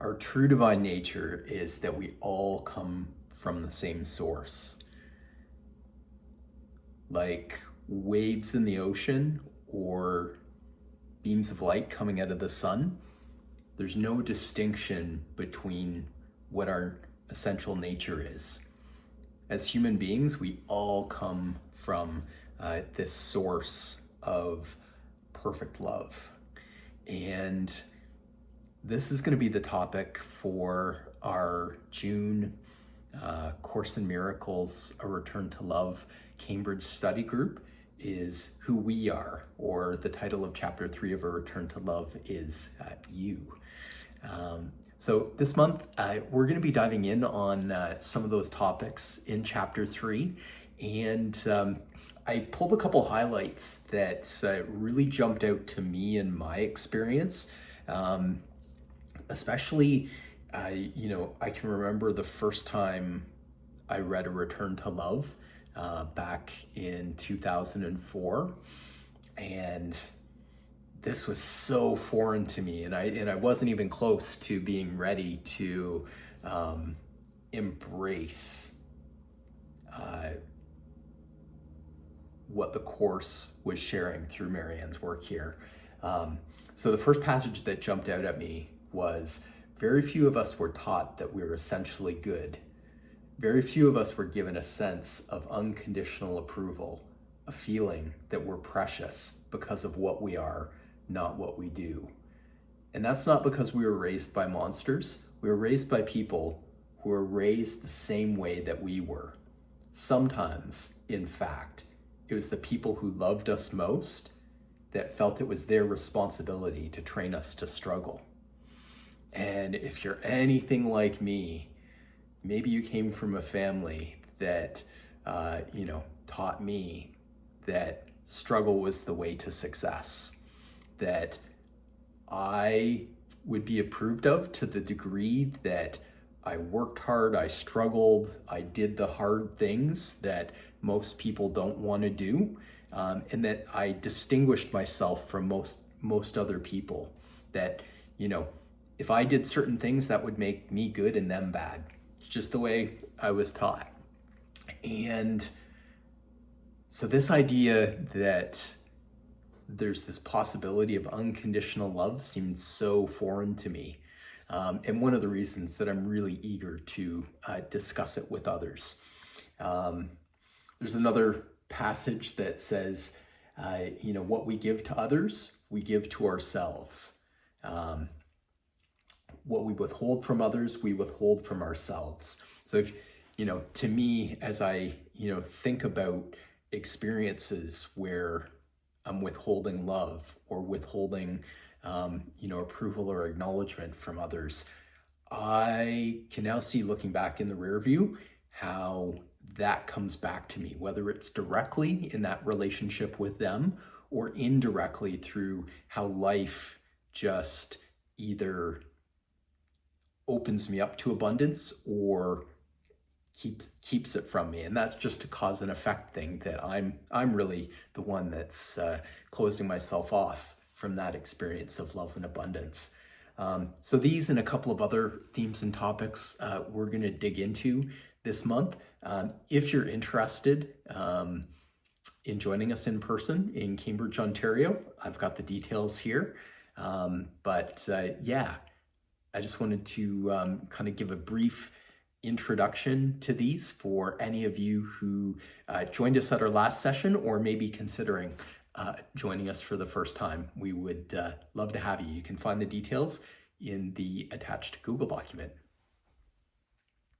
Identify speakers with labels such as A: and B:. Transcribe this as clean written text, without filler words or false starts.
A: Our true divine nature is that we all come from the same source. Like waves in the ocean or beams of light coming out of the sun, there's no distinction between what our essential nature is. As human beings, we all come from this source of perfect love. And this is going to be the topic for our June Course in Miracles, A Return to Love Cambridge study group is Who We Are, or the title of chapter 3 of A Return to Love is You. So this month, we're going to be diving in on some of those topics in chapter 3. And I pulled a couple highlights that really jumped out to me in my experience. Especially, I can remember the first time I read A Return to Love back in 2004. And this was so foreign to me, and I wasn't even close to being ready to embrace what the Course was sharing through Marianne's work here. So the first passage that jumped out at me was, very few of us were taught that we were essentially good. Very few of us were given a sense of unconditional approval, a feeling that we're precious because of what we are, not what we do. And that's not because we were raised by monsters. We were raised by people who were raised the same way that we were. Sometimes, in fact, it was the people who loved us most that felt it was their responsibility to train us to struggle. And if you're anything like me, maybe you came from a family that, taught me that struggle was the way to success, that I would be approved of to the degree that I worked hard, I struggled, I did the hard things that most people don't want to do, and that I distinguished myself from most other people. That, if I did certain things, that would make me good and them bad. It's just the way I was taught. And so this idea that there's this possibility of unconditional love seems so foreign to me. And one of the reasons that I'm really eager to discuss it with others. There's another passage that says, what we give to others, we give to ourselves. What we withhold from others, we withhold from ourselves. So if, to me, as I, think about experiences where I'm withholding love or withholding, approval or acknowledgement from others, I can now see, looking back in the rear view, how that comes back to me, whether it's directly in that relationship with them or indirectly through how life just either opens me up to abundance or keeps it from me. And that's just a cause and effect thing, that I'm really the one that's closing myself off from that experience of love and abundance. So these and a couple of other themes and topics we're going to dig into this month. If you're interested in joining us in person in Cambridge, Ontario, I've got the details here. I just wanted to kind of give a brief introduction to these for any of you who joined us at our last session or maybe considering joining us for the first time. We would love to have you. You can find the details in the attached Google document.